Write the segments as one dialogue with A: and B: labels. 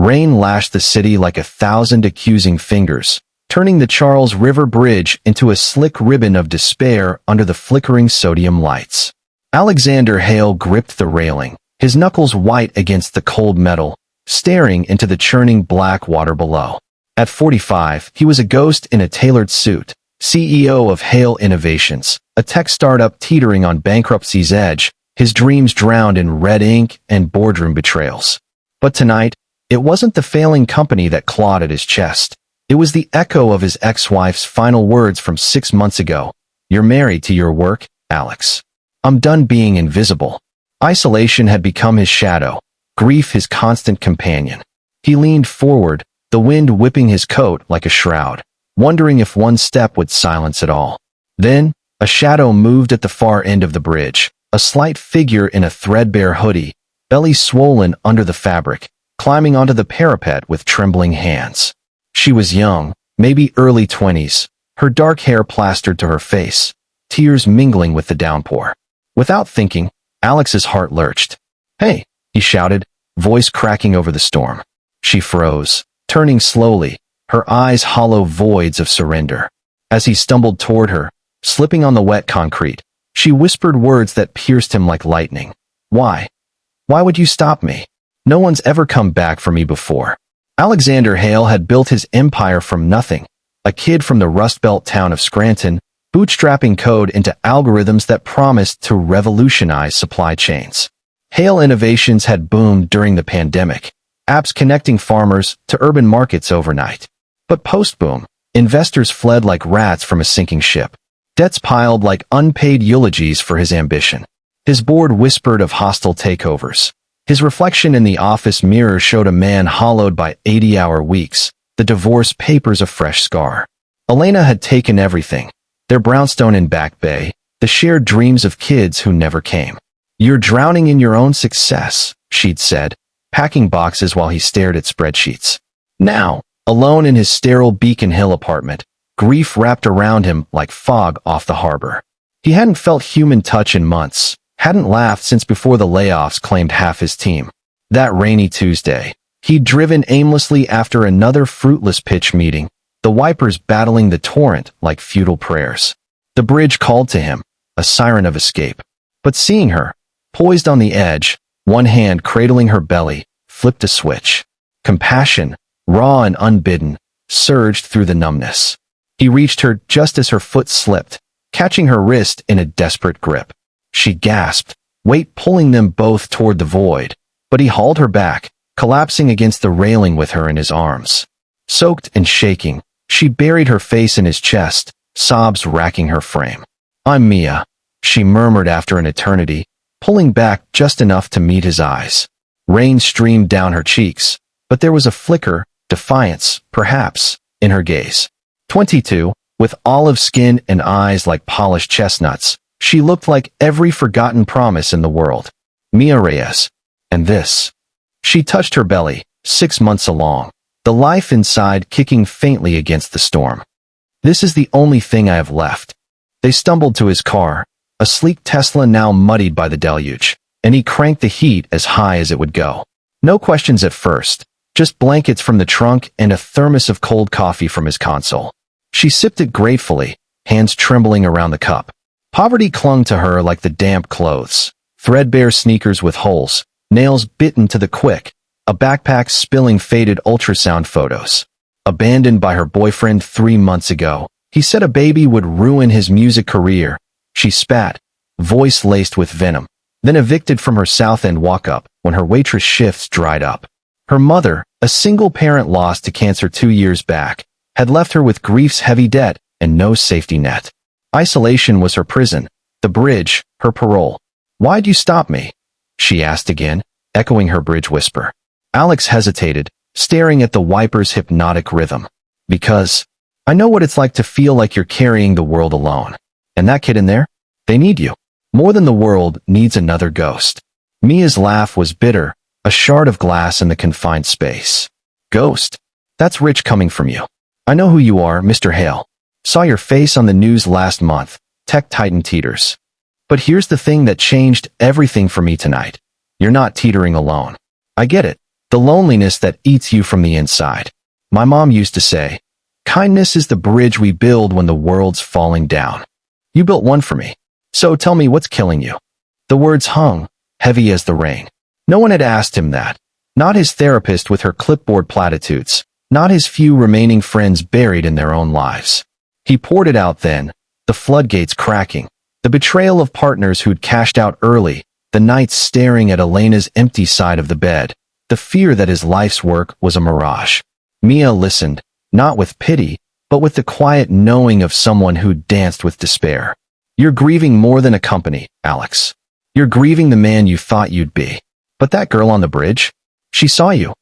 A: Rain lashed the city like 1,000 accusing fingers, turning the Charles River Bridge into a slick ribbon of despair under the flickering sodium lights. Alexander Hale gripped the railing, his knuckles white against the cold metal, staring into the churning black water below. At 45, he was a ghost in a tailored suit, CEO of Hale Innovations, a tech startup teetering on bankruptcy's edge, his dreams drowned in red ink and boardroom betrayals. But tonight, it wasn't the failing company that clawed at his chest. It was the echo of his ex-wife's final words from 6 months ago. "You're married to your work, Alex. I'm done being invisible." Isolation had become his shadow, grief his constant companion. He leaned forward, the wind whipping his coat like a shroud, wondering if one step would silence it all. Then, a shadow moved at the far end of the bridge, a slight figure in a threadbare hoodie, belly swollen under the fabric, climbing onto the parapet with trembling hands. She was young, maybe early 20s, her dark hair plastered to her face, tears mingling with the downpour. Without thinking, Alex's heart lurched. "Hey," he shouted, voice cracking over the storm. She froze, turning slowly, her eyes hollow voids of surrender. As he stumbled toward her, slipping on the wet concrete, she whispered words that pierced him like lightning. "Why? Why would you stop me? No one's ever come back for me before." Alexander Hale had built his empire from nothing, a kid from the Rust Belt town of Scranton, bootstrapping code into algorithms that promised to revolutionize supply chains. Hale Innovations had boomed during the pandemic, apps connecting farmers to urban markets overnight. But post-boom, investors fled like rats from a sinking ship. Debts piled like unpaid eulogies for his ambition. His board whispered of hostile takeovers. His reflection in the office mirror showed a man hollowed by 80-hour weeks, the divorce papers a fresh scar. Elena had taken everything, their brownstone in Back Bay, the shared dreams of kids who never came. "You're drowning in your own success," she'd said, packing boxes while he stared at spreadsheets. Now, alone in his sterile Beacon Hill apartment, grief wrapped around him like fog off the harbor. He hadn't felt human touch in months, hadn't laughed since before the layoffs claimed half his team. That rainy Tuesday, he'd driven aimlessly after another fruitless pitch meeting, the wipers battling the torrent like futile prayers. The bridge called to him, a siren of escape. But seeing her, poised on the edge, one hand cradling her belly, flipped a switch. Compassion, raw and unbidden, surged through the numbness. He reached her just as her foot slipped, catching her wrist in a desperate grip. She gasped, weight pulling them both toward the void, but he hauled her back, collapsing against the railing with her in his arms. Soaked and shaking, she buried her face in his chest, sobs racking her frame. "I'm Mia," she murmured after an eternity, pulling back just enough to meet his eyes. Rain streamed down her cheeks, but there was a flicker, defiance, perhaps, in her gaze. 22, with olive skin and eyes like polished chestnuts, she looked like every forgotten promise in the world. Mia Reyes. And this. She touched her belly, 6 months along, the life inside kicking faintly against the storm. "This is the only thing I have left." They stumbled to his car, a sleek Tesla now muddied by the deluge, and he cranked the heat as high as it would go. No questions at first, just blankets from the trunk and a thermos of cold coffee from his console. She sipped it gratefully, hands trembling around the cup. Poverty clung to her like the damp clothes, threadbare sneakers with holes, nails bitten to the quick, a backpack spilling faded ultrasound photos. Abandoned by her boyfriend 3 months ago, he said a baby would ruin his music career. She spat, voice laced with venom, then evicted from her South End walk-up when her waitress shifts dried up. Her mother, a single parent lost to cancer 2 years back, had left her with grief's heavy debt and no safety net. Isolation was her prison, the bridge, her parole. "Why'd you stop me?" she asked again, echoing her bridge whisper. Alex hesitated, staring at the wiper's hypnotic rhythm. "Because I know what it's like to feel like you're carrying the world alone. And that kid in there? They need you. More than the world needs another ghost." Mia's laugh was bitter, a shard of glass in the confined space. "Ghost? That's rich coming from you. I know who you are, Mr. Hale. Saw your face on the news last month, tech titan teeters. But here's the thing that changed everything for me tonight. You're not teetering alone. I get it. The loneliness that eats you from the inside. My mom used to say, kindness is the bridge we build when the world's falling down. You built one for me. So tell me what's killing you. The words hung, heavy as the rain. No one had asked him that. Not his therapist with her clipboard platitudes. Not his few remaining friends buried in their own lives. He poured it out then, the floodgates cracking. The betrayal of partners who'd cashed out early. The nights staring at Elena's empty side of the bed. The fear that his life's work was a mirage. Mia listened, not with pity, but with the quiet knowing of someone who'd danced with despair. You're grieving more than a company, Alex. You're grieving the man you thought you'd be. But that girl on the bridge? She saw you.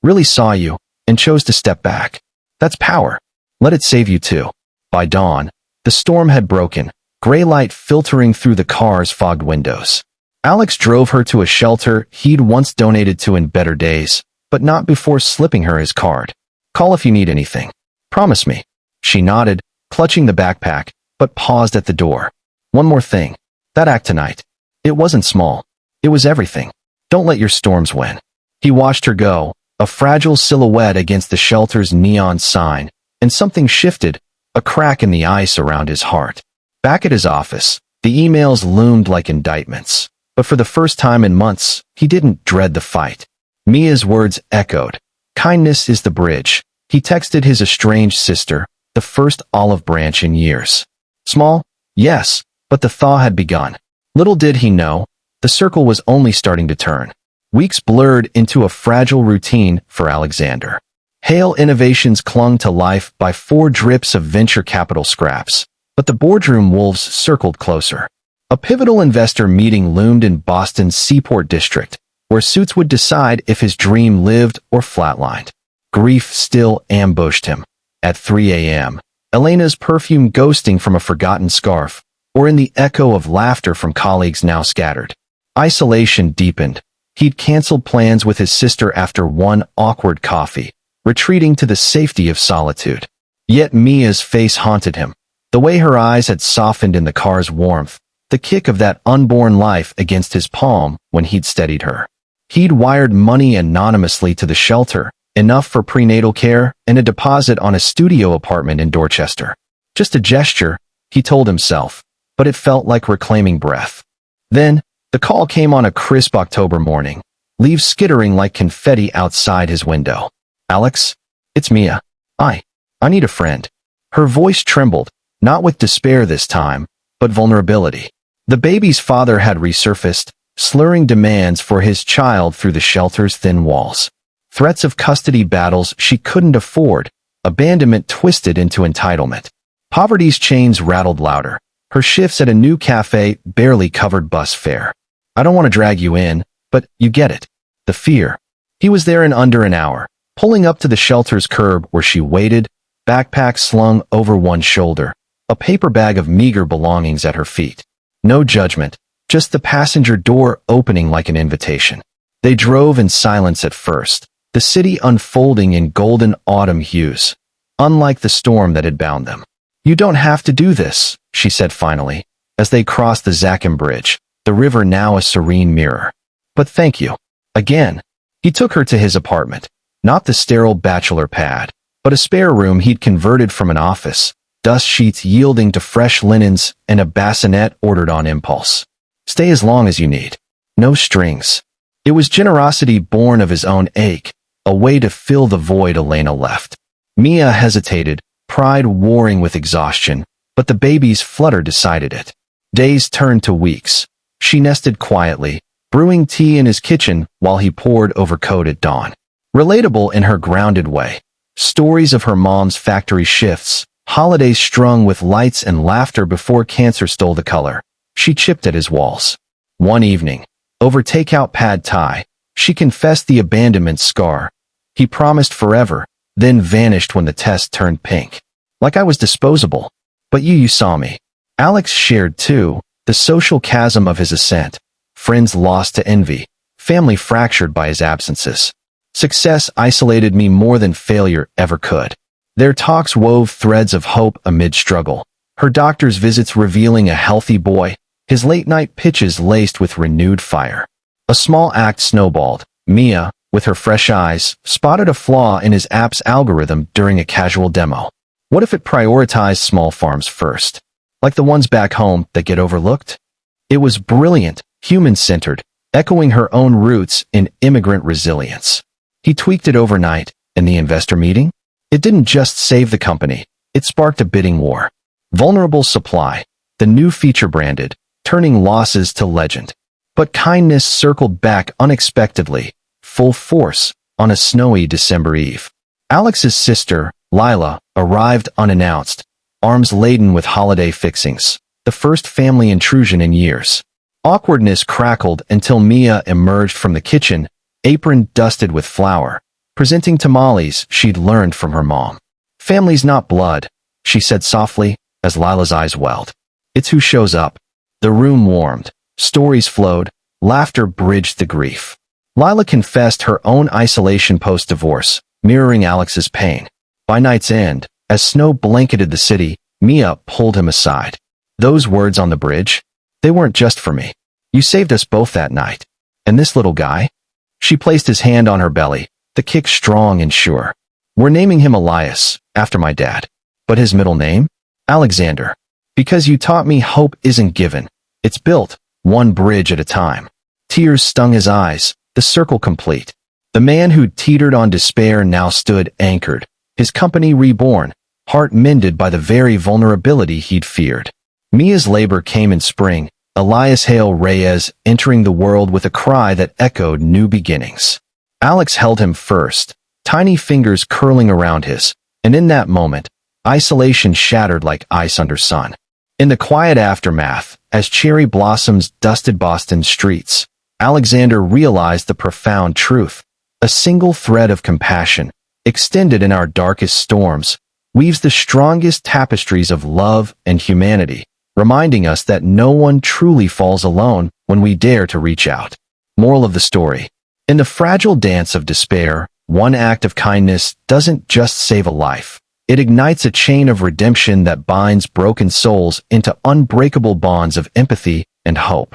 A: Really saw you, and chose to step back. That's power. Let it save you too. By dawn, the storm had broken, gray light filtering through the car's fogged windows. Alex drove her to a shelter he'd once donated to in better days, but not before slipping her his card. Call if you need anything. Promise me. She nodded, clutching the backpack, but paused at the door. One more thing. That act tonight. It wasn't small. It was everything. Don't let your storms win. He watched her go, a fragile silhouette against the shelter's neon sign, and something shifted, a crack in the ice around his heart. Back at his office, the emails loomed like indictments. But for the first time in months, he didn't dread the fight. Mia's words echoed. Kindness is the bridge. He texted his estranged sister, the first olive branch in years. Small? Yes, but the thaw had begun. Little did he know, the circle was only starting to turn. Weeks blurred into a fragile routine for Alexander. Hale Innovations clung to life by 4 drips of venture capital scraps, but the boardroom wolves circled closer. A pivotal investor meeting loomed in Boston's Seaport District, where suits would decide if his dream lived or flatlined. Grief still ambushed him. At 3 a.m., Elena's perfume ghosting from a forgotten scarf, or in the echo of laughter from colleagues now scattered. Isolation deepened. He'd canceled plans with his sister after one awkward coffee, retreating to the safety of solitude. Yet Mia's face haunted him. The way her eyes had softened in the car's warmth, the kick of that unborn life against his palm when he'd steadied her. He'd wired money anonymously to the shelter, enough for prenatal care and a deposit on a studio apartment in Dorchester. Just a gesture, he told himself, but it felt like reclaiming breath. Then, the call came on a crisp October morning, leaves skittering like confetti outside his window. Alex? It's Mia. I need a friend. Her voice trembled, not with despair this time, but vulnerability. The baby's father had resurfaced, slurring demands for his child through the shelter's thin walls. Threats of custody battles she couldn't afford, abandonment twisted into entitlement. Poverty's chains rattled louder. Her shifts at a new cafe barely covered bus fare. I don't want to drag you in, but you get it. The fear. He was there in under an hour, pulling up to the shelter's curb where she waited, backpack slung over one shoulder, a paper bag of meager belongings at her feet. No judgment, just the passenger door opening like an invitation. They drove in silence at first, the city unfolding in golden autumn hues, unlike the storm that had bound them. You don't have to do this, she said finally, as they crossed the Zachem Bridge, the river now a serene mirror. But thank you. Again. He took her to his apartment, not the sterile bachelor pad, but a spare room he'd converted from an office, dust sheets yielding to fresh linens and a bassinet ordered on impulse. Stay as long as you need. No strings. It was generosity born of his own ache, a way to fill the void Elena left. Mia hesitated, pride warring with exhaustion, but the baby's flutter decided it. Days turned to weeks. She nested quietly, brewing tea in his kitchen while he poured over coat at dawn. Relatable in her grounded way. Stories of her mom's factory shifts, holidays strung with lights and laughter before cancer stole the color. She chipped at his walls. One evening, over takeout pad thai, she confessed the abandonment scar. He promised forever, then vanished when the test turned pink. Like I was disposable. But you saw me. Alex shared too, the social chasm of his ascent. Friends lost to envy, family fractured by his absences. Success isolated me more than failure ever could. Their talks wove threads of hope amid struggle. Her doctor's visits revealing a healthy boy, his late-night pitches laced with renewed fire. A small act snowballed. Mia, with her fresh eyes, spotted a flaw in his app's algorithm during a casual demo. What if it prioritized small farms first? Like the ones back home that get overlooked? It was brilliant, human-centered, echoing her own roots in immigrant resilience. He tweaked it overnight, and the investor meeting? It didn't just save the company, it sparked a bidding war. Vulnerable supply, the new feature branded, turning losses to legend. But kindness circled back unexpectedly, full force, on a snowy December eve. Alex's sister, Lila, arrived unannounced, arms laden with holiday fixings, the first family intrusion in years. Awkwardness crackled until Mia emerged from the kitchen, apron dusted with flour, presenting tamales she'd learned from her mom. "Family's not blood," she said softly, as Lila's eyes welled. "It's who shows up." The room warmed, stories flowed, laughter bridged the grief. Lila confessed her own isolation post-divorce, mirroring Alex's pain. By night's end, as snow blanketed the city, Mia pulled him aside. "Those words on the bridge? They weren't just for me. You saved us both that night. And this little guy?" She placed his hand on her belly, the kick strong and sure. "We're naming him Elias, after my dad. But his middle name? Alexander. Because you taught me hope isn't given. It's built, one bridge at a time." Tears stung his eyes, the circle complete. The man who'd teetered on despair now stood anchored, his company reborn, heart mended by the very vulnerability he'd feared. Mia's labor came in spring, Elias Hale Reyes entering the world with a cry that echoed new beginnings. Alex held him first, tiny fingers curling around his, and in that moment, isolation shattered like ice under sun. In the quiet aftermath, as cherry blossoms dusted Boston's streets, Alexander realized the profound truth. A single thread of compassion, extended in our darkest storms, weaves the strongest tapestries of love and humanity, reminding us that no one truly falls alone when we dare to reach out. Moral of the story: in the fragile dance of despair, one act of kindness doesn't just save a life. It ignites a chain of redemption that binds broken souls into unbreakable bonds of empathy and hope.